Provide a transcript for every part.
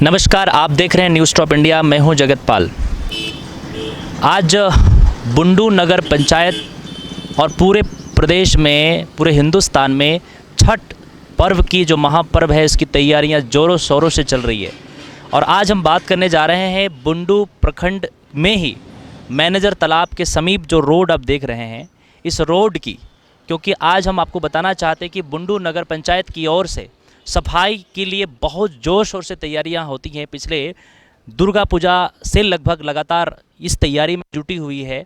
नमस्कार, आप देख रहे हैं न्यूज़ टॉप इंडिया। मैं हूं जगतपाल। आज बुंडू नगर पंचायत और पूरे प्रदेश में, पूरे हिंदुस्तान में छठ पर्व की जो महापर्व है, इसकी तैयारियां ज़ोरों शोरों से चल रही है। और आज हम बात करने जा रहे हैं बुंडू प्रखंड में ही मैनेजर तालाब के समीप जो रोड आप देख रहे हैं, इस रोड की, क्योंकि आज हम आपको बताना चाहते हैं कि बुंडू नगर पंचायत की ओर से सफाई के लिए बहुत जोर शोर से तैयारियां होती हैं। पिछले दुर्गा पूजा से लगभग लगातार इस तैयारी में जुटी हुई है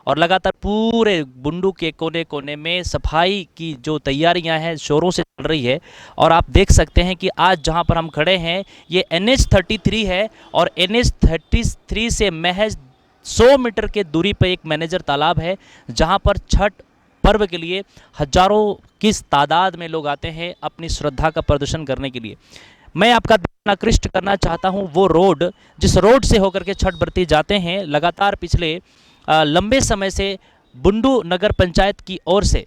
और लगातार पूरे बुंडू के कोने कोने में सफाई की जो तैयारियां हैं शोरों से चल रही है। और आप देख सकते हैं कि आज जहां पर हम खड़े हैं ये NH33 है और NH33 से महज 100 मीटर के दूरी पर एक मैनेजर तालाब है, जहां पर छठ पर्व के लिए हजारों की तादाद में लोग आते हैं अपनी श्रद्धा का प्रदर्शन करने के लिए। मैं आपका ध्यान आकृष्ट करना चाहता हूं वो रोड, जिस रोड से होकर के छठ व्रती जाते हैं। लगातार पिछले लंबे समय से बुंडू नगर पंचायत की ओर से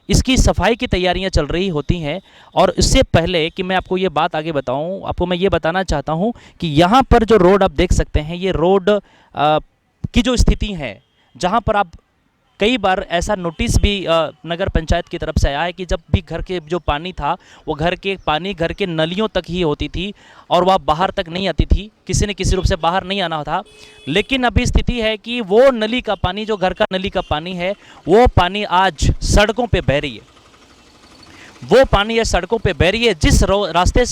इसकी सफाई की तैयारियां चल रही होती हैं। और इससे पहले कि मैं आपको ये बात आगे बताऊं, आपको मैं ये बताना चाहता हूं कि यहाँ पर जो रोड आप देख सकते हैं, ये रोड की जो स्थिति है, जहाँ पर आप कई बार ऐसा नोटिस भी नगर पंचायत की तरफ से आया है कि जब भी घर के जो पानी था वो घर के नलियों तक ही होती थी और वह बाहर तक नहीं आती थी, किसी न किसी रूप से बाहर नहीं आना था। लेकिन अभी स्थिति है कि वो नली का पानी, जो घर का नली का पानी है, वो पानी आज सड़कों पे बह रही है। वो पानी ये सड़कों पे बह रही है। जिस रास्ते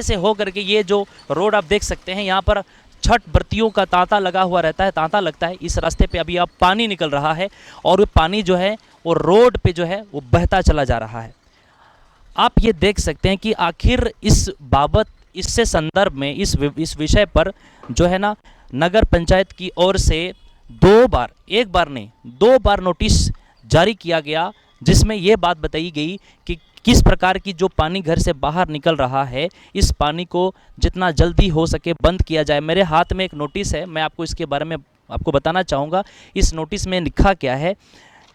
से होकर के ये जो रोड आप देख सकते हैं, यहाँ पर छठ व्रतियों का तांता लगा हुआ रहता है, तांता लगता है। इस रास्ते पे अभी अब पानी निकल रहा है और वो पानी जो है वो रोड पे जो है वो बहता चला जा रहा है। आप ये देख सकते हैं कि आखिर इस बाबत, इससे संदर्भ में, इस विषय पर जो है ना, नगर पंचायत की ओर से एक बार नहीं 2 बार नोटिस जारी किया गया, जिसमें ये बात बताई गई कि किस प्रकार की जो पानी घर से बाहर निकल रहा है, इस पानी को जितना जल्दी हो सके बंद किया जाए। मेरे हाथ में एक नोटिस है, मैं आपको इसके बारे में आपको बताना चाहूँगा। इस नोटिस में लिखा क्या है?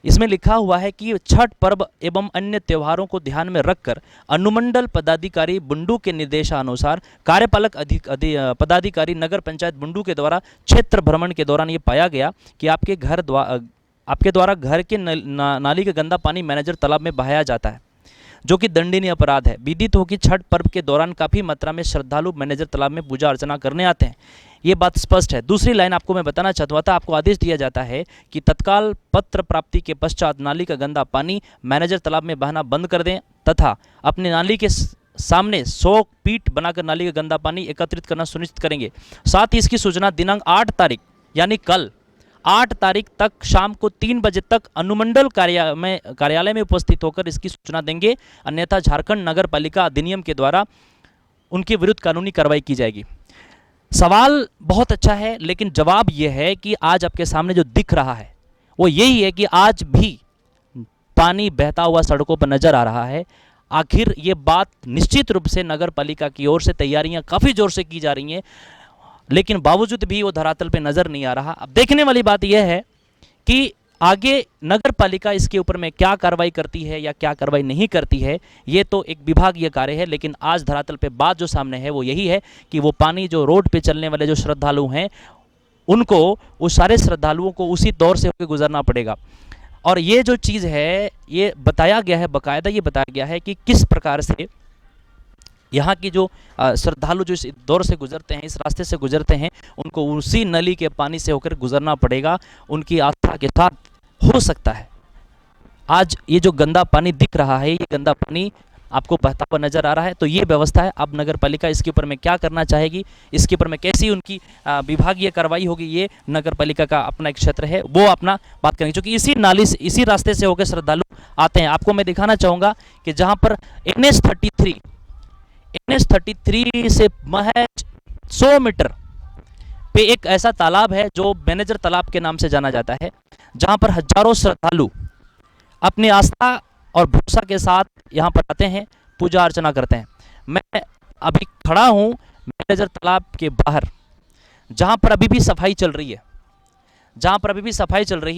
इसमें लिखा हुआ है कि छठ पर्व एवं अन्य त्योहारों को ध्यान में रखकर अनुमंडल पदाधिकारी बुंडू के निर्देशानुसार कार्यपालक पदाधिकारी नगर पंचायत बुंडू के द्वारा क्षेत्र भ्रमण के दौरान ये पाया गया कि आपके द्वारा घर के नाली का गंदा पानी मैनेजर तालाब में बहाया जाता है, जो कि दंडनीय अपराध है। विदित हो कि छठ पर्व के दौरान काफ़ी मात्रा में श्रद्धालु मैनेजर तालाब में पूजा अर्चना करने आते हैं, ये बात स्पष्ट है। दूसरी लाइन आपको मैं बताना चाहता था, आपको आदेश दिया जाता है कि तत्काल पत्र प्राप्ति के पश्चात नाली का गंदा पानी मैनेजर तालाब में बहाना बंद कर दें तथा अपने नाली के सामने 100 फीट बनाकर नाली का गंदा पानी एकत्रित करना सुनिश्चित करेंगे। साथ ही इसकी सूचना दिनांक 8 तारीख यानी कल 8 तारीख तक शाम को 3 बजे तक अनुमंडल कार्यालय में उपस्थित होकर इसकी सूचना देंगे, अन्यथा झारखंड नगर पालिका अधिनियम के द्वारा उनके विरुद्ध कानूनी कार्रवाई की जाएगी। सवाल बहुत अच्छा है, लेकिन जवाब यह है कि आज आपके सामने जो दिख रहा है वो यही है कि आज भी पानी बहता हुआ सड़कों पर नजर आ रहा है। आखिर ये बात निश्चित रूप से नगर पालिका की ओर से तैयारियां काफ़ी जोर से की जा रही हैं, लेकिन बावजूद भी वो धरातल पे नज़र नहीं आ रहा। अब देखने वाली बात यह है कि आगे नगर पालिका इसके ऊपर में क्या कार्रवाई करती है या क्या कार्रवाई नहीं करती है, ये तो एक विभागीय कार्य है। लेकिन आज धरातल पे बात जो सामने है वो यही है कि वो पानी जो रोड पे चलने वाले जो श्रद्धालु हैं, उनको, उस सारे श्रद्धालुओं को उसी दौर से होकर गुजरना पड़ेगा। और ये जो चीज़ है, ये बताया गया है, बाकायदा ये बताया गया है कि किस प्रकार से यहाँ की जो श्रद्धालु जो इस दौर से गुजरते हैं, इस रास्ते से गुजरते हैं, उनको उसी नली के पानी से होकर गुजरना पड़ेगा। उनकी आस्था के साथ हो सकता है आज ये जो गंदा पानी दिख रहा है, ये गंदा पानी आपको बहता हुआ नजर आ रहा है। तो ये व्यवस्था है। अब नगर पालिका इसके ऊपर में क्या करना चाहेगी, इसके ऊपर में कैसी उनकी विभागीय कार्रवाई होगी, ये नगर पालिका का अपना एक क्षेत्र है, वो अपना बात करेंगे। क्योंकि इसी नाली से, इसी रास्ते से होकर श्रद्धालु आते हैं। आपको मैं दिखाना चाहूँगा कि जहाँ पर NH33 से महज 100 मीटर पे एक ऐसा तालाब है जो मैनेजर तालाब के नाम से जाना जाता है, जहां पर हजारों श्रद्धालु अपनी आस्था और भरोसा के साथ यहां पर आते हैं, पूजा अर्चना करते हैं। मैं अभी खड़ा हूं मैनेजर तालाब के बाहर, जहां पर अभी भी सफाई चल रही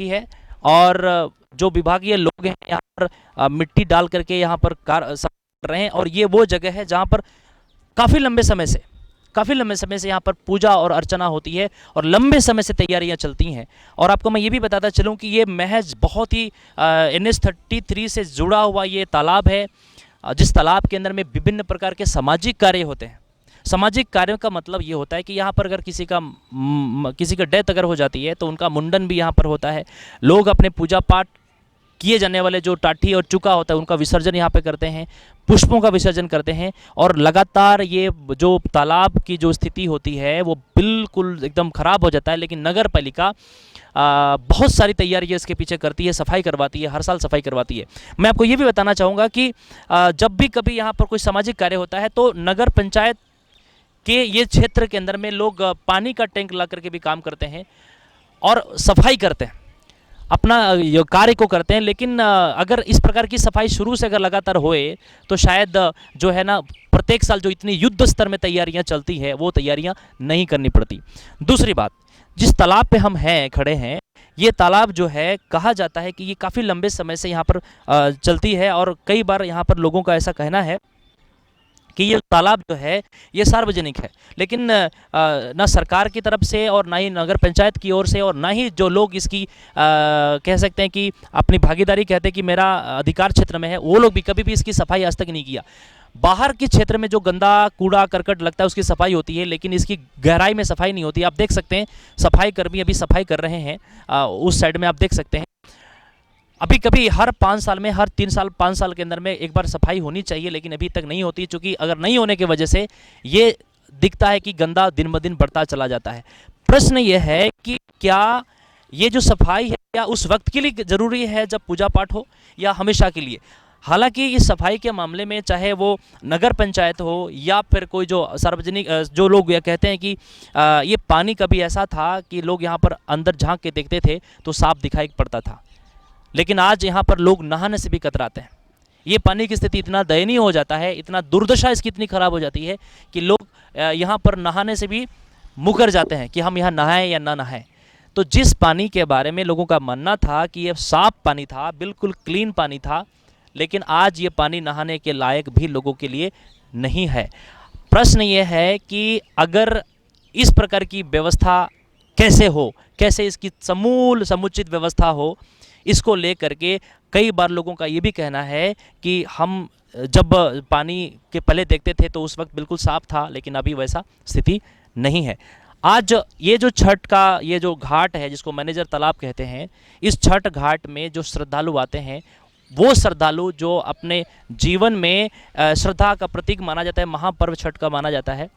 है, और जो विभागीय लोग हैं यहाँ पर मिट्टी डाल करके यहाँ पर कर रहे हैं। और ये वो जगह है जहाँ पर काफ़ी लंबे समय से यहाँ पर पूजा और अर्चना होती है और लंबे समय से तैयारियाँ चलती हैं। और आपको मैं ये भी बताता चलूँ कि ये महज बहुत ही NH-33 से जुड़ा हुआ ये तालाब है, जिस तालाब के अंदर में विभिन्न प्रकार के सामाजिक कार्य होते हैं। सामाजिक कार्यों का मतलब ये होता है कि यहाँ पर अगर किसी का डेथ अगर हो जाती है तो उनका मुंडन भी यहाँ पर होता है। लोग अपने पूजा पाठ किए जाने वाले जो टाठी और चुका होता है उनका विसर्जन यहाँ पे करते हैं, पुष्पों का विसर्जन करते हैं। और लगातार ये जो तालाब की जो स्थिति होती है वो बिल्कुल एकदम ख़राब हो जाता है, लेकिन नगर पालिका बहुत सारी तैयारियाँ इसके पीछे करती है, सफाई करवाती है, हर साल सफाई करवाती है। मैं आपको ये भी बताना चाहूँगा कि जब भी कभी यहाँ पर कोई सामाजिक कार्य होता है तो नगर पंचायत के ये क्षेत्र के अंदर में लोग पानी का टैंक ला करके भी काम करते हैं और सफाई करते हैं, अपना कार्य को करते हैं। लेकिन अगर इस प्रकार की सफाई शुरू से अगर लगातार होए तो शायद जो है ना प्रत्येक साल जो इतनी युद्ध स्तर में तैयारियां चलती है वो तैयारियां नहीं करनी पड़ती। दूसरी बात, जिस तालाब पे हम खड़े हैं, ये तालाब जो है कहा जाता है कि ये काफ़ी लंबे समय से यहाँ पर चलती है और कई बार यहाँ पर लोगों का ऐसा कहना है कि ये तालाब जो है ये सार्वजनिक है, लेकिन ना सरकार की तरफ से और ना ही नगर पंचायत की ओर से और ना ही जो लोग इसकी कह सकते हैं कि अपनी भागीदारी कहते हैं कि मेरा अधिकार क्षेत्र में है, वो लोग भी कभी भी इसकी सफाई आज तक नहीं किया। बाहर के क्षेत्र में जो गंदा कूड़ा करकट लगता है उसकी सफाई होती है, लेकिन इसकी गहराई में सफाई नहीं होती। आप देख सकते हैं सफाई कर्मी अभी सफाई कर रहे हैं, उस साइड में आप देख सकते हैं। अभी कभी हर 5 साल में, हर 3 साल 5 साल के अंदर में एक बार सफाई होनी चाहिए, लेकिन अभी तक नहीं होती, क्योंकि अगर नहीं होने की वजह से ये दिखता है कि गंदा दिन ब दिन बढ़ता चला जाता है। प्रश्न ये है कि क्या ये जो सफाई है क्या उस वक्त के लिए ज़रूरी है जब पूजा पाठ हो, या हमेशा के लिए? हालांकि इस सफाई के मामले में चाहे वो नगर पंचायत हो या फिर कोई जो सार्वजनिक जो लोग ये कहते हैं कि ये पानी कभी ऐसा था कि लोग यहाँ पर अंदर झांक के देखते थे तो साफ दिखाई पड़ता था, लेकिन आज यहाँ पर लोग नहाने से भी कतराते हैं। ये पानी की स्थिति इतना दयनीय हो जाता है, इतना दुर्दशा इसकी इतनी ख़राब हो जाती है कि लोग यहाँ पर नहाने से भी मुकर जाते हैं कि हम यहाँ नहाएं या ना नहाएं। तो जिस पानी के बारे में लोगों का मानना था कि ये साफ पानी था, बिल्कुल क्लीन पानी था, लेकिन आज ये पानी नहाने के लायक भी लोगों के लिए नहीं है। प्रश्न ये है कि अगर इस प्रकार की व्यवस्था कैसे हो, कैसे इसकी समुचित व्यवस्था हो, इसको लेकर के कई बार लोगों का ये भी कहना है कि हम जब पानी के पहले देखते थे तो उस वक्त बिल्कुल साफ था, लेकिन अभी वैसा स्थिति नहीं है। आज ये जो छठ का ये जो घाट है जिसको मैनेजर तालाब कहते हैं, इस छठ घाट में जो श्रद्धालु आते हैं वो श्रद्धालु जो अपने जीवन में श्रद्धा का प्रतीक माना जाता है, महापर्व छठ का माना जाता है।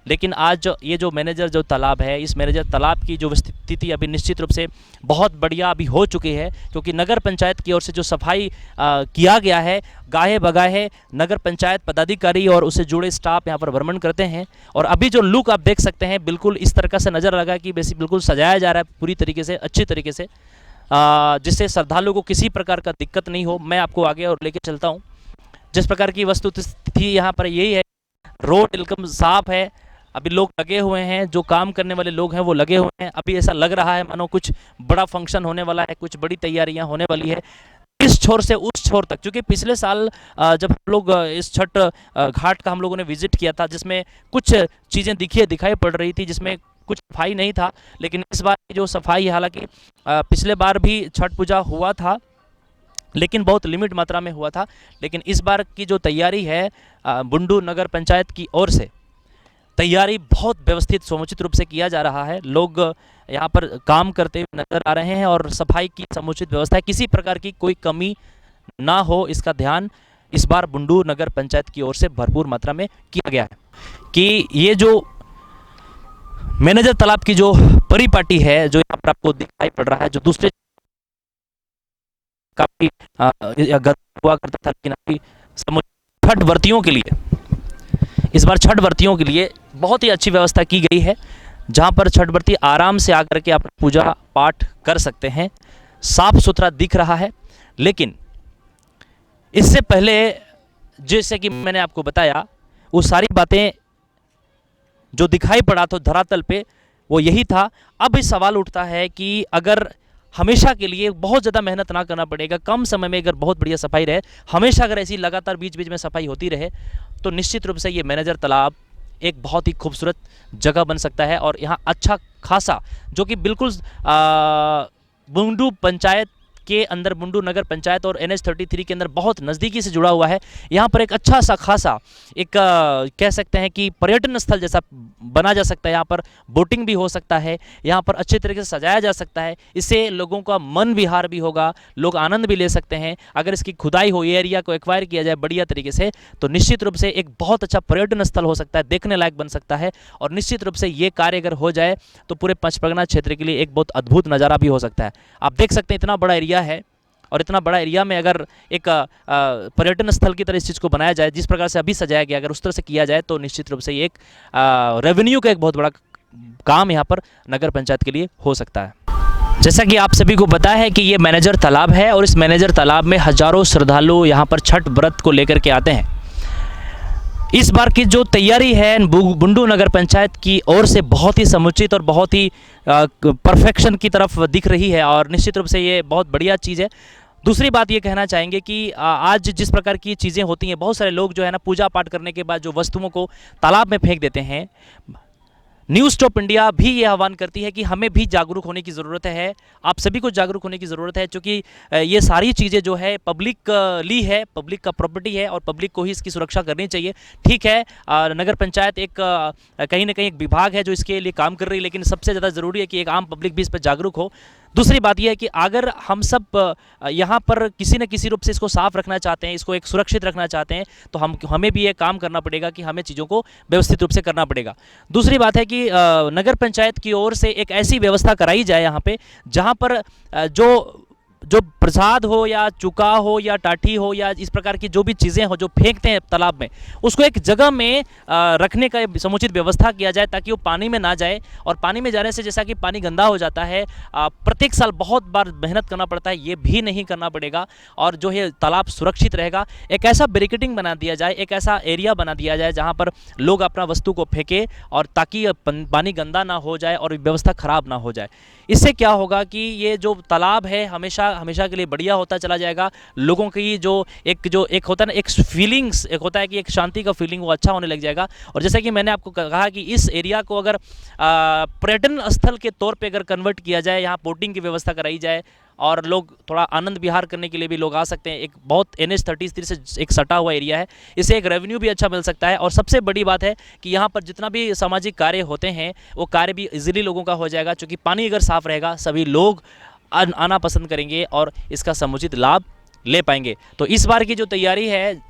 लेकिन आज ये जो मैनेजर जो तालाब है, इस मैनेजर तालाब की जो स्थिति अभी निश्चित रूप से बहुत बढ़िया अभी हो चुकी है, क्योंकि नगर पंचायत की ओर से जो सफाई किया गया है, गाहे बगाहे नगर पंचायत पदाधिकारी और उससे जुड़े स्टाफ यहाँ पर भ्रमण करते हैं। और अभी जो लुक आप देख सकते हैं बिल्कुल इस तरह से नज़र लगा कि बिल्कुल सजाया जा रहा है पूरी तरीके से, अच्छी तरीके से, जिससे श्रद्धालुओं को किसी प्रकार का दिक्कत नहीं हो। मैं आपको आगे और लेके चलता हूँ। जिस प्रकार की वस्तुस्थिति यहाँ पर यही है, रोड एकदम साफ है, अभी लोग लगे हुए हैं, जो काम करने वाले लोग हैं वो लगे हुए हैं। अभी ऐसा लग रहा है मानो कुछ बड़ा फंक्शन होने वाला है, कुछ बड़ी तैयारियां होने वाली है, इस छोर से उस छोर तक। क्योंकि पिछले साल जब हम लोग इस छठ घाट का हम लोगों ने विजिट किया था, जिसमें कुछ चीज़ें दिखाई पड़ रही थी, जिसमें कुछ सफाई नहीं था, लेकिन इस बार की जो सफाई, हालांकि पिछले बार भी छठ पूजा हुआ था लेकिन बहुत लिमिट मात्रा में हुआ था, लेकिन इस बार की जो तैयारी है बुंडू नगर पंचायत की ओर से तैयारी बहुत व्यवस्थित समुचित रूप से किया जा रहा है। लोग यहाँ पर काम करते हुए नजर आ रहे हैं और सफाई की समुचित व्यवस्था है, किसी प्रकार की कोई कमी ना हो इसका ध्यान इस बार बुंडू नगर पंचायत की ओर से भरपूर मात्रा में किया गया है। कि ये जो मैनेजर तालाब की जो परिपाटी है जो यहाँ पर आपको दिखाई पड़ रहा है, जो दूसरे काफी हुआ करता था, लेकिन अभी छठ व्रतियों के लिए, इस बार छठ व्रतियों के लिए बहुत ही अच्छी व्यवस्था की गई है, जहाँ पर छठ व्रती आराम से आकर के आप पूजा पाठ कर सकते हैं। साफ सुथरा दिख रहा है। लेकिन इससे पहले जैसे कि मैंने आपको बताया, वो सारी बातें जो दिखाई पड़ा तो धरातल पे वो यही था। अब इस सवाल उठता है कि अगर हमेशा के लिए बहुत ज़्यादा मेहनत ना करना पड़ेगा, कम समय में अगर बहुत बढ़िया सफाई रहे, हमेशा अगर ऐसी लगातार बीच बीच में सफाई होती रहे, तो निश्चित रूप से ये मैनेजर तालाब एक बहुत ही खूबसूरत जगह बन सकता है। और यहाँ अच्छा खासा, जो कि बिल्कुल बुंडू पंचायत के अंदर, बुंडू नगर पंचायत और NH33 के अंदर बहुत नज़दीकी से जुड़ा हुआ है। यहाँ पर एक अच्छा सा खासा एक कह सकते हैं कि पर्यटन स्थल जैसा बना जा सकता है। यहाँ पर बोटिंग भी हो सकता है, यहाँ पर अच्छे तरीके से सजाया जा सकता है। इससे लोगों का मन विहार भी होगा, लोग आनंद भी ले सकते हैं। अगर इसकी खुदाई हो, ये एरिया को एक्वायर किया जाए बढ़िया तरीके से, तो निश्चित रूप से एक बहुत अच्छा पर्यटन स्थल हो सकता है, देखने लायक बन सकता है। और निश्चित रूप से ये कार्य अगर हो जाए तो पूरे पंचपरगना क्षेत्र के लिए एक बहुत अद्भुत नज़ारा भी हो सकता है। आप देख सकते हैं इतना बड़ा एरिया है, और इतना बड़ा एरिया में अगर एक पर्यटन स्थल की तरह इस चीज़ को बनाया जाए, जिस प्रकार से अभी सजाया गया, अगर उस तरह से किया जाए, तो निश्चित रूप से ये एक रेवेन्यू का एक बहुत बड़ा काम यहाँ पर नगर पंचायत के लिए हो सकता है। जैसा कि आप सभी को पता है कि ये मैनेजर तालाब है, और इस मैनेजर तालाब में हजारों श्रद्धालु यहाँ पर छठ व्रत को लेकर के आते हैं। इस बार की जो तैयारी है बुंडू नगर पंचायत की ओर से बहुत ही समुचित और बहुत ही परफेक्शन की तरफ दिख रही है, और निश्चित रूप से ये बहुत बढ़िया चीज़ है। दूसरी बात ये कहना चाहेंगे कि आज जिस प्रकार की चीज़ें होती हैं, बहुत सारे लोग जो है ना पूजा पाठ करने के बाद जो वस्तुओं को तालाब में फेंक देते हैं। न्यूज़ स्टॉप इंडिया भी ये आह्वान करती है कि हमें भी जागरूक होने की ज़रूरत है, आप सभी को जागरूक होने की ज़रूरत है, क्योंकि ये सारी चीज़ें जो है पब्लिक ली है, पब्लिक का प्रॉपर्टी है, और पब्लिक को ही इसकी सुरक्षा करनी चाहिए। ठीक है, नगर पंचायत एक कहीं ना कहीं एक विभाग है जो इसके लिए काम कर रही है, लेकिन सबसे ज़्यादा ज़रूरी है कि एक आम पब्लिक भी इस पर जागरूक हो। दूसरी बात यह है कि अगर हम सब यहाँ पर किसी न किसी रूप से इसको साफ रखना चाहते हैं, इसको एक सुरक्षित रखना चाहते हैं, तो हमें भी ये काम करना पड़ेगा कि हमें चीज़ों को व्यवस्थित रूप से करना पड़ेगा। दूसरी बात है कि नगर पंचायत की ओर से एक ऐसी व्यवस्था कराई जाए यहाँ पे, जहाँ पर जो प्रसाद हो या चुका हो या टाठी हो या इस प्रकार की जो भी चीज़ें हो जो फेंकते हैं तालाब में, उसको एक जगह में रखने का समुचित व्यवस्था किया जाए, ताकि वो पानी में ना जाए। और पानी में जाने से जैसा कि पानी गंदा हो जाता है, प्रत्येक साल बहुत बार मेहनत करना पड़ता है, ये भी नहीं करना पड़ेगा, और जो है तालाब सुरक्षित रहेगा। एक ऐसा बैरिकेडिंग बना दिया जाए, एक ऐसा एरिया बना दिया जाए जहाँ पर लोग अपना वस्तु को फेंके, और ताकि पानी गंदा ना हो जाए और व्यवस्था खराब ना हो जाए। इससे क्या होगा कि ये जो तालाब है हमेशा के लिए बढ़िया होता चला जाएगा। लोगों की जो एक होता है ना, एक फीलिंग्स, एक होता है कि एक शांति का फीलिंग, वो अच्छा होने लग जाएगा। और जैसा कि मैंने आपको कहा कि इस एरिया को अगर पर्यटन स्थल के तौर पे अगर कन्वर्ट किया जाए, यहाँ बोटिंग की व्यवस्था कराई जाए, और लोग थोड़ा आनंद विहार करने के लिए भी लोग आ सकते हैं। एक बहुत NH33 से एक सटा हुआ एरिया है, इससे एक रेवेन्यू भी अच्छा मिल सकता है। और सबसे बड़ी बात है कि यहाँ पर जितना भी सामाजिक कार्य होते हैं, वो कार्य भी इजीली लोगों का हो जाएगा, क्योंकि पानी अगर साफ रहेगा, सभी लोग आना पसंद करेंगे और इसका समुचित लाभ ले पाएंगे। तो इस बार की जो तैयारी है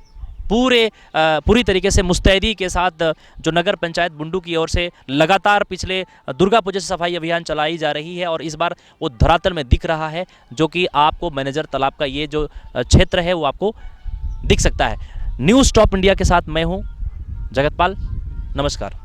पूरी तरीके से मुस्तैदी के साथ जो नगर पंचायत बुंडू की ओर से लगातार पिछले दुर्गा पूजा से सफाई अभियान चलाई जा रही है, और इस बार वो धरातल में दिख रहा है, जो कि आपको मैनेजर तालाब का ये जो क्षेत्र है वो आपको दिख सकता है। न्यूज़ स्टॉप इंडिया के साथ मैं हूँ जगतपाल। नमस्कार।